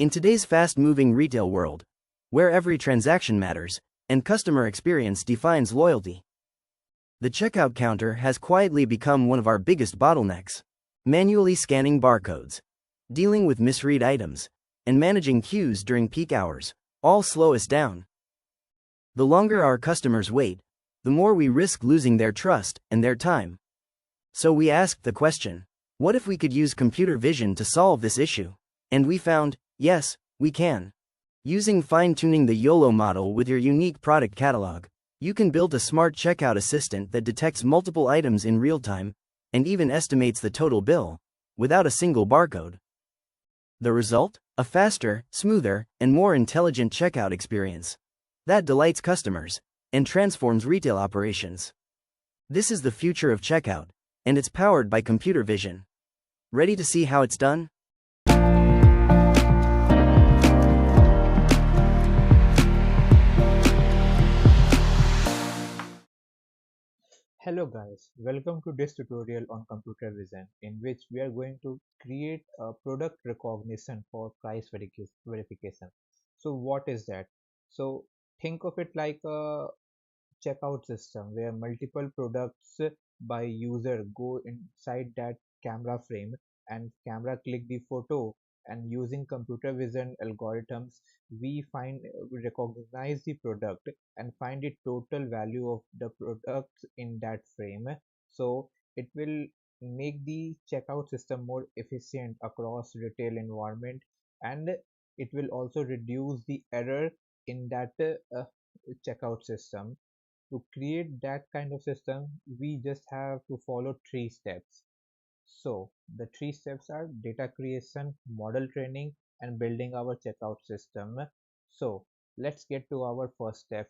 In today's fast-moving retail world, where every transaction matters, and customer experience defines loyalty, the checkout counter has quietly become one of our biggest bottlenecks. Manually scanning barcodes, dealing with misread items, and managing queues during peak hours all slow us down. The longer our customers wait, the more we risk losing their trust and their time. So we asked the question, what if we could use computer vision to solve this issue? And we found, yes, we can. Using fine-tuning the YOLO model with your unique product catalog, you can build a smart checkout assistant that detects multiple items in real time and even estimates the total bill without a single barcode. The result? A faster, smoother, and more intelligent checkout experience that delights customers and transforms retail operations. This is the future of checkout, and it's powered by computer vision. Ready to see how it's done? Hello guys, welcome to this tutorial on computer vision in which we are going to create a product recognition for price verification. So what is that? So think of it like a checkout system where multiple products by user go inside that camera frame and camera click the photo, and using computer vision algorithms we recognize the product and find the total value of the products in that frame. So it will make the checkout system more efficient across retail environment, and it will also reduce the error in that checkout system. To create that kind of system, we just have to follow three steps. So the three steps are data creation, model training, and building our checkout system. So let's get to our first step.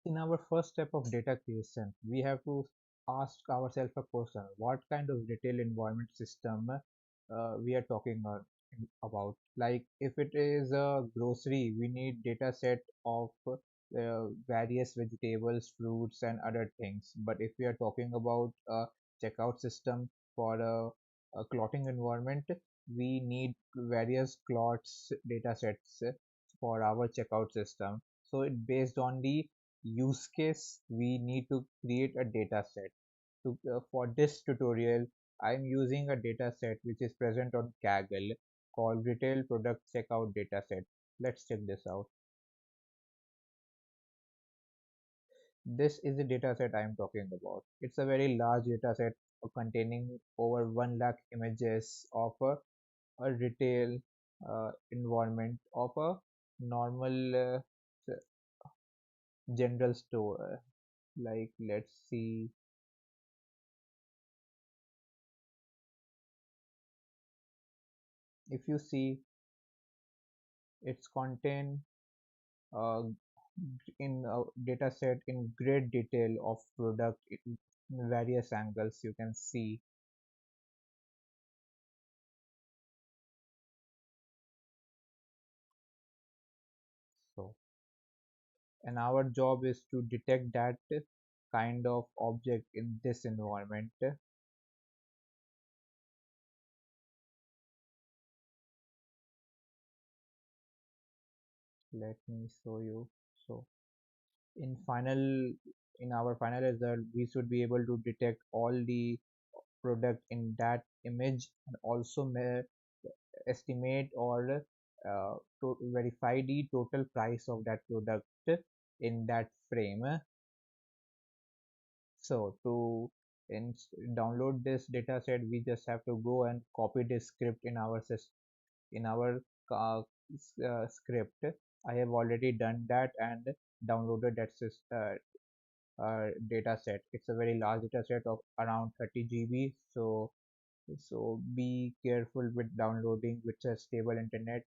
In our first step of data creation, we have to ask ourselves a question: what kind of retail environment system we are talking about? Like if it is a grocery, we need data set of various vegetables, fruits, and other things. But if we are talking about a checkout system for a clothing environment, we need various cloths data sets for our checkout system. So it based on the use case, we need to create a data set. For this tutorial, I'm using a data set which is present on Kaggle called Retail Product Checkout Dataset. Let's check this out. This is the dataset I'm talking about. It's a very large dataset containing over 1 lakh images of a retail environment of a normal general store. Like let's see, if you see, it's contain uh, in a data set in great detail of product in various angles you can see. So and our job is to detect that kind of object in this environment. Let me show you. So in final in our final result, we should be able to detect all the product in that image, and also estimate or to verify the total price of that product in that frame. So to in, download this data set, we just have to go and copy this script in our in our uh, script. I have already done that and downloaded that data set. It's a very large data set of around 30 GB. So be careful with downloading with a stable internet.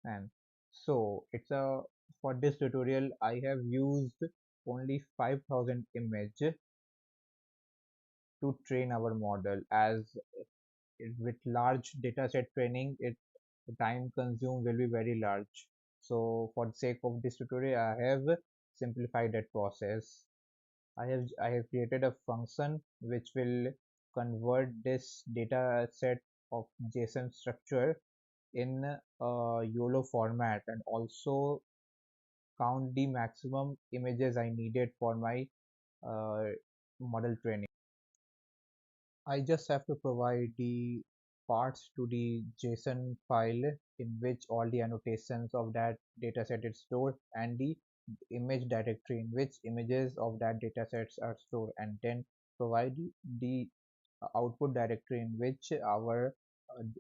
And so it's a for this tutorial I have used only 5,000 image to train our model, as with large dataset training, it the time consumed will be very large. So for the sake of this tutorial, I have simplified that process. I have created a function which will convert this data set of JSON structure in YOLO format, and also count the maximum images I needed for my uh, model training. I just have to provide the parts to the JSON file in which all the annotations of that dataset is stored, and the image directory in which images of that datasets are stored, and then provide the output directory in which our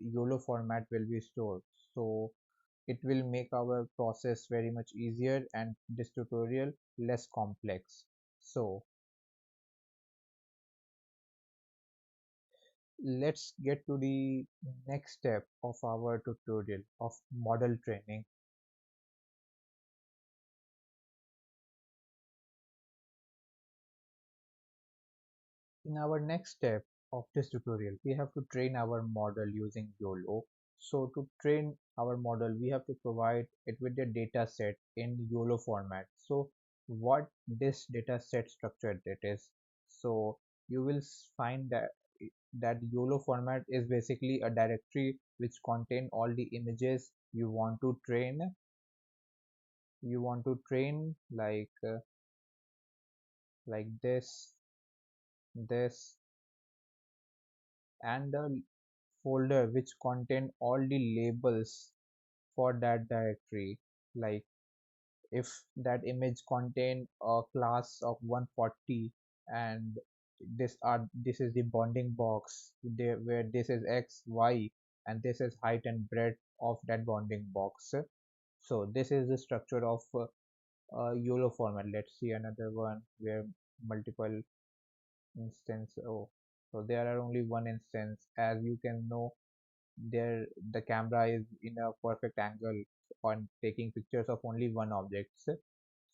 YOLO format will be stored. So it will make our process very much easier and this tutorial less complex. So let's get to the next step of our tutorial of model training. In our next step of this tutorial, we have to train our model using YOLO. So to train our model, we have to provide it with the data set in YOLO format. So what this data set structure it is. So you will find that YOLO format is basically a directory which contain all the images you want to train. Like this, and the folder which contain all the labels for that directory. Like if that image contain a class of 140, and this is the bounding box there, where this is x, y, and this is height and breadth of that bounding box. So this is the structure of YOLO format. Let's see another one where multiple instance. Oh, so there are only one instance. As you can know, there the camera is in a perfect angle on taking pictures of only one object.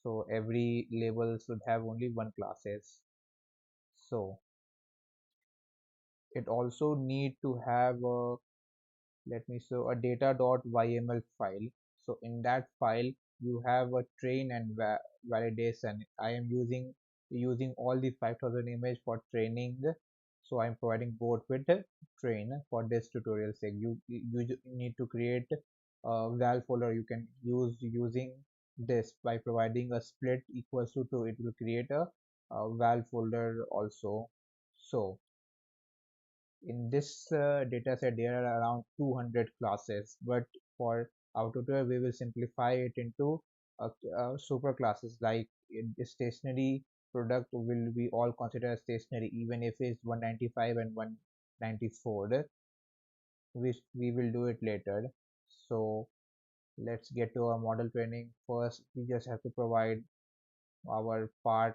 So every label should have only one classes. So it also need to have a, let me show, a data.yml file. So in that file you have a train and validation. I am using all the 5000 image for training, so I'm providing both with the train for this tutorial sake. You need to create a val folder. You can use using this by providing a split equals to 2. It will create a val folder also. So in this data set there are around 200 classes, but for our tutorial we will simplify it into super classes. Like stationery product will be all considered stationery even if it's 195 and 194. We will do it later. So let's get to our model training. First we just have to provide our part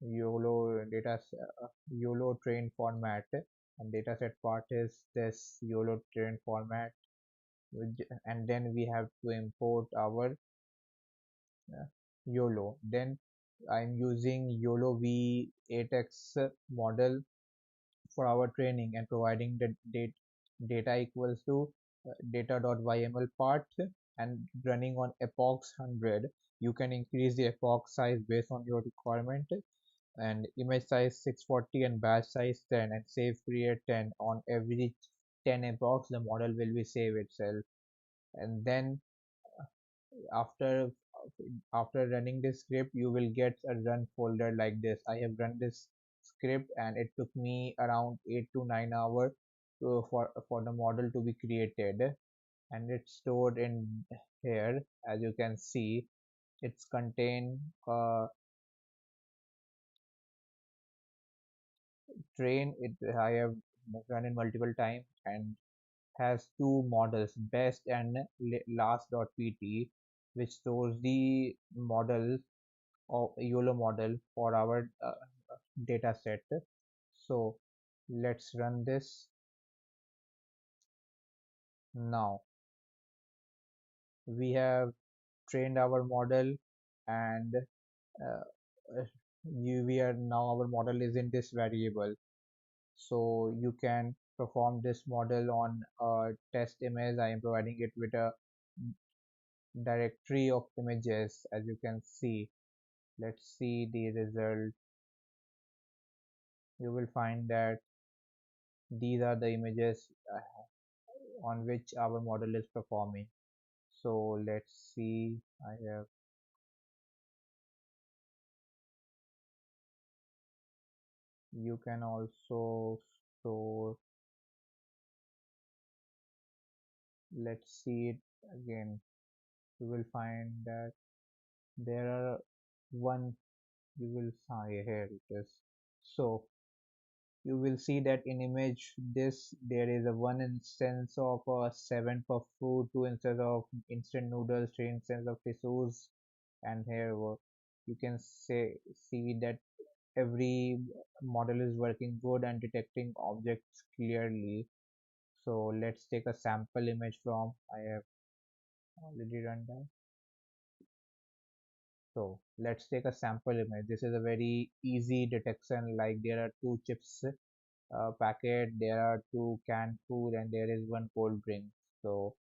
YOLO YOLO train format, and dataset part is this YOLO train format, and then we have to import our uh, YOLO. Then I'm using YOLO V8x model for our training and providing the data equals to data.yml part and running on epochs 100. You can increase the epoch size based on your requirement, and image size 640 and batch size 10, and save period 10. On every 10 epochs the model will be save itself. And then after after running this script you will get a run folder like this. I have run this script and it took me around 8 to 9 hours for the model to be created, and it's stored in here. As you can see, it's contain train it. I have run it multiple times and has two models, best and last.pt, which stores the model of YOLO model for our data set. So let's run this now. We have trained our model, and uh, uh, we are now our model is in this variable. So you can perform this model on a test image. I am providing it with a directory of images, as you can see. let's see the result. You will find that these are the images on which our model is performing. So let's see, I have, you can also store, let's see it again. You will find that there are one, you will see here it is. So you will see that in image this there is a one instance of 7 puff food, 2 instance of instant noodles, 3 instance of tissues, and here you can see that every model is working good and detecting objects clearly. So let's take a sample image from, I have already run that. So let's take a sample image. This is a very easy detection, like there are two chips packet, there are two canned food, and there is one cold drink. So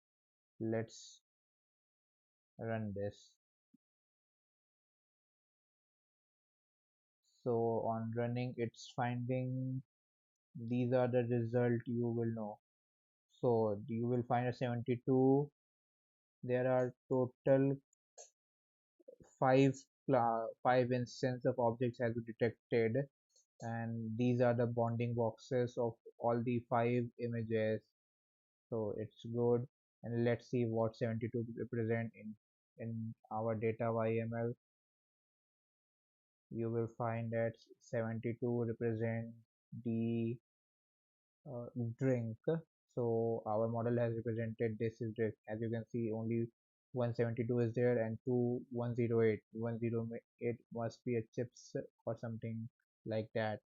let's run this. So on running, it's finding these are the result you will know. So you will find a 72. There are total five five instances of objects has been detected, and these are the bounding boxes of all the five images. So it's good, and let's see what 72 represent in our data YML. You will find that 72 represent the uh, drink. So our model has represented this is drink. As you can see, only 172 is there and 2108. 108 must be a chips or something like that.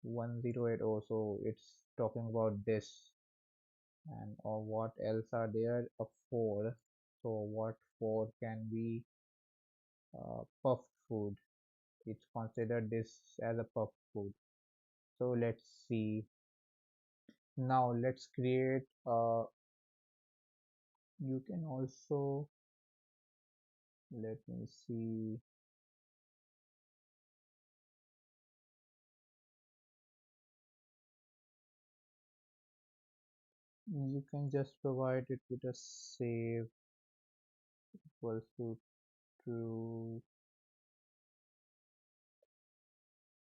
1080 also it's talking about this. And or what else are there? A 4. So what 4 can be? Puffed food. It's considered this as a puffed food. So let's see. Now let's create you can also, let me see, you can just provide it with a save equals to true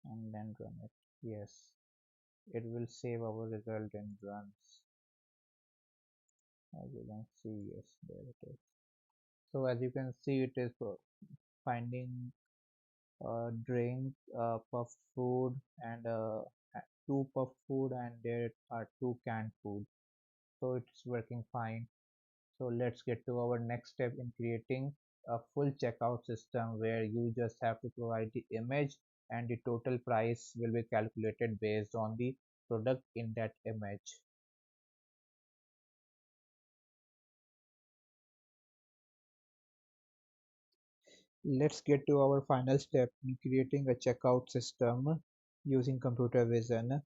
and then run it. Yes, it will save our result and runs. As you can see, yes, there it is. So as you can see, it is finding drink, puffed food, and two puffed food, and there are two canned food. So it's working fine. So let's get to our next step in creating a full checkout system where you just have to provide the image and the total price will be calculated based on the product in that image. Let's get to our final step in creating a checkout system using computer vision.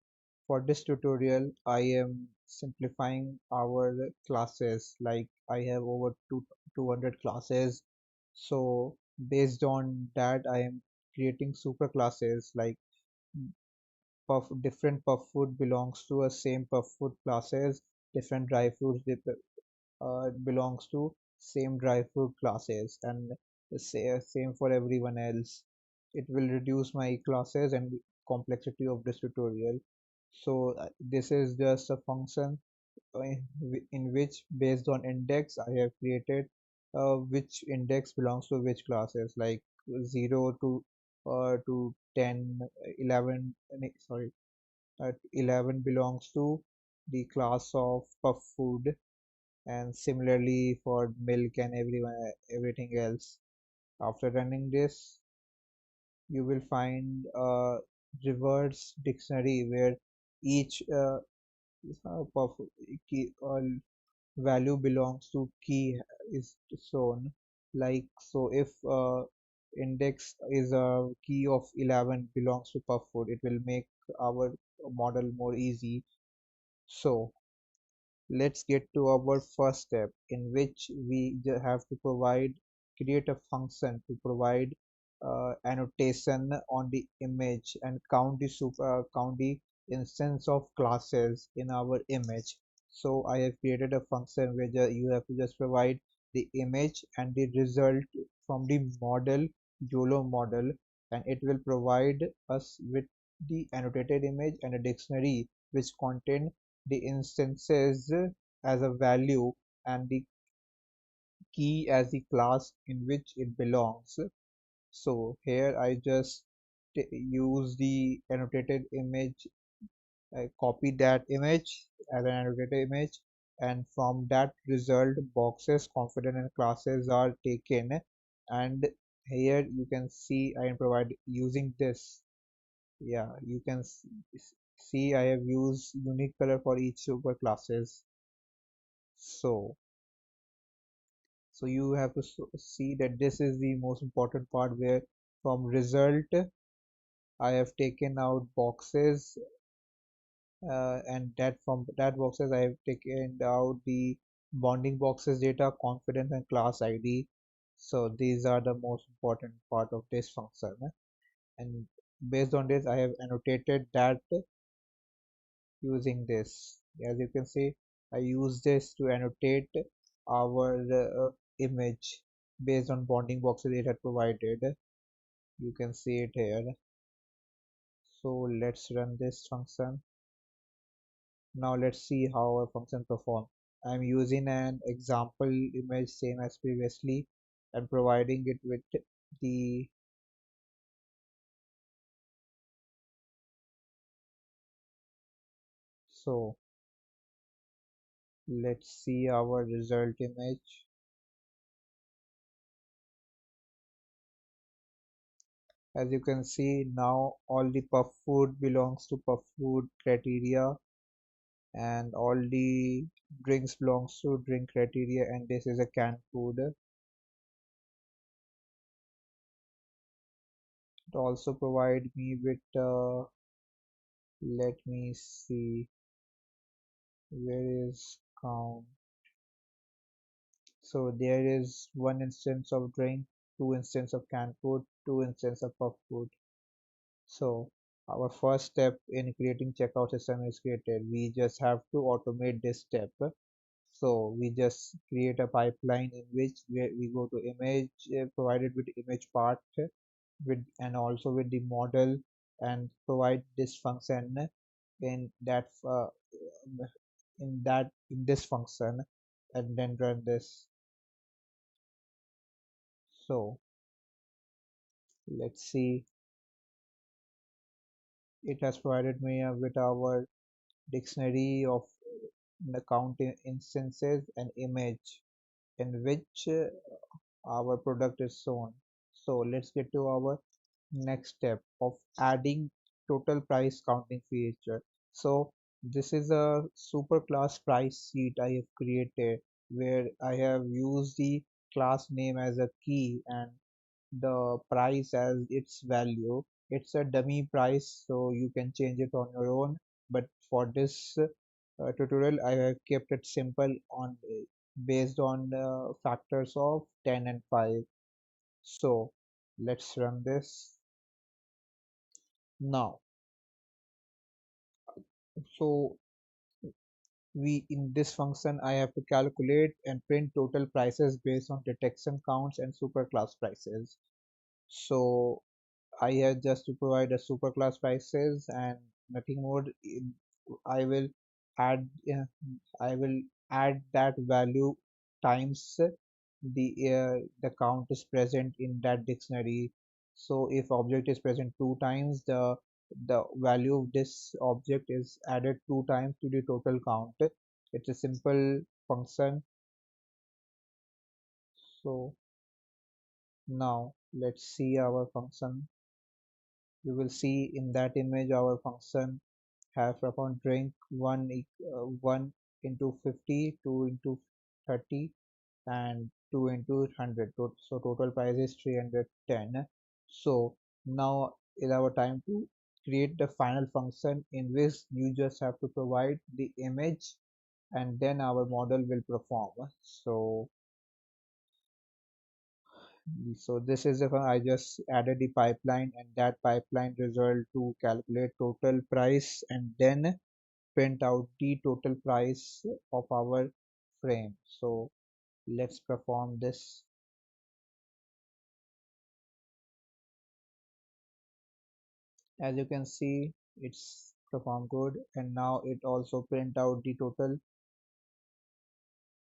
For this tutorial, I am simplifying our classes, like I have over 200 classes. So based on that, I am creating super classes like different puff food belongs to a same puff food classes, different dry fruits belongs to same dry fruit classes, and the same for everyone else. It will reduce my classes and complexity of this tutorial. So this is just a function in which based on index I have created which index belongs to which classes, like 0 to 10, 11, sorry, 11 belongs to the class of puff food, and similarly for milk and everything else. After running this, you will find a reverse dictionary where each puff key value belongs to key is shown. Like so, if index is a key of 11 belongs to puff food, it will make our model more easy. So let's get to our first step in which we have to create a function to provide annotation on the image and count the instance of classes in our image. So I have created a function where you have to just provide the image and the result from the model, YOLO model, and it will provide us with the annotated image and a dictionary which contain the instances as a value and the key as the class in which it belongs. So here I just use the annotated image. I copy that image as an annotated image, and from that result boxes, confident and classes are taken. And here you can see I am provide using this. Yeah, you can see I have used unique color for each super classes. So so you have to see that this is the most important part where from result I have taken out boxes, and that from that boxes I have taken out the bonding boxes data, confidence and class ID. So these are the most important part of this function, and based on this I have annotated that using this. As you can see, I use this to annotate our image based on bonding boxes it had provided. You can see it here. So let's run this function. Now let's see how our function performs. I'm using an example image same as previously and providing it with the so let's see our result image. As you can see now all the puff food belongs to puff food criteria and all the drinks belongs to drink criteria, and this is a canned food. It also provide me with let me see where is count. So there is one instance of drink, two instance of canned food, two instance of puff food. So our first step in creating checkout system is created. We just have to automate this step. So we just create a pipeline in which we go to image provided with image part with and also with the model and provide this function in that in this function and then run this. So let's see, it has provided me with our dictionary of the count instances and image in which our product is shown. So let's get to our next step of adding total price counting feature. So this is a super class price sheet I have created where I have used the class name as a key and the price as its value. It's a dummy price, so you can change it on your own. But for this tutorial, I have kept it simple on based on factors of 10 and 5. So let's run this now. So we in this function I have to calculate and print total prices based on detection counts and superclass prices. So I have just to provide a superclass prices and nothing more. I will add I will add that value times the count is present in that dictionary. So if object is present two times, the value of this object is added two times to the total count. It's a simple function. So now let's see our function. You will see in that image our function have upon drink 1 into 50, 2 into 30 and 2 into 100. So total price is 310. So now is our time to create the final function in which you just have to provide the image and then our model will perform. So So this is if I just added the pipeline, and that pipeline result to calculate total price and then print out the total price of our frame. So let's perform this. As you can see, it's performed good, and now it also print out the total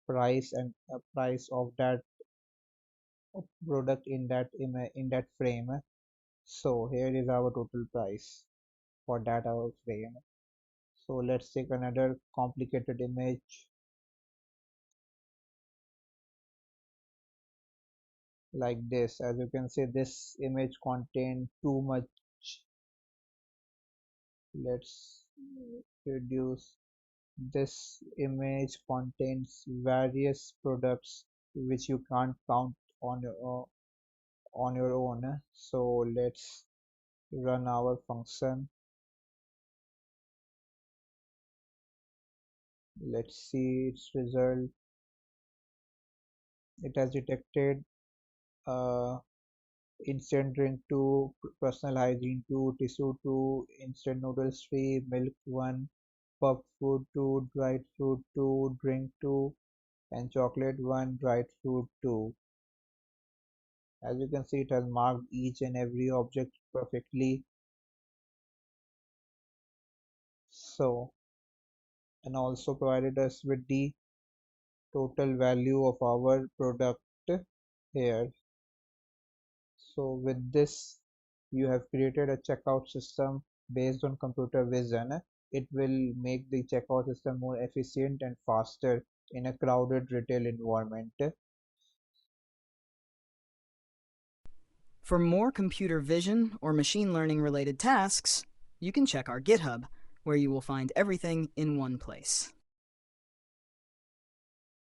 price and price of that product in that in that frame. So here is our total price for that our frame. So let's take another complicated image like this. As you can see, this image contain too much. Let's reduce. This image contains various products which you can't count on your own. So let's run our function. Let's see its result. It has detected uh, instant drink 2, personal hygiene 2, tissue 2, instant noodles 3, milk 1, puffed food 2, dried fruit 2, drink 2, and chocolate 1, dried fruit 2. As you can see, it has marked each and every object perfectly. So, and also provided us with the total value of our product here. So with this, you have created a checkout system based on computer vision. It will make the checkout system more efficient and faster in a crowded retail environment. For more computer vision or machine learning related tasks, you can check our GitHub, where you will find everything in one place.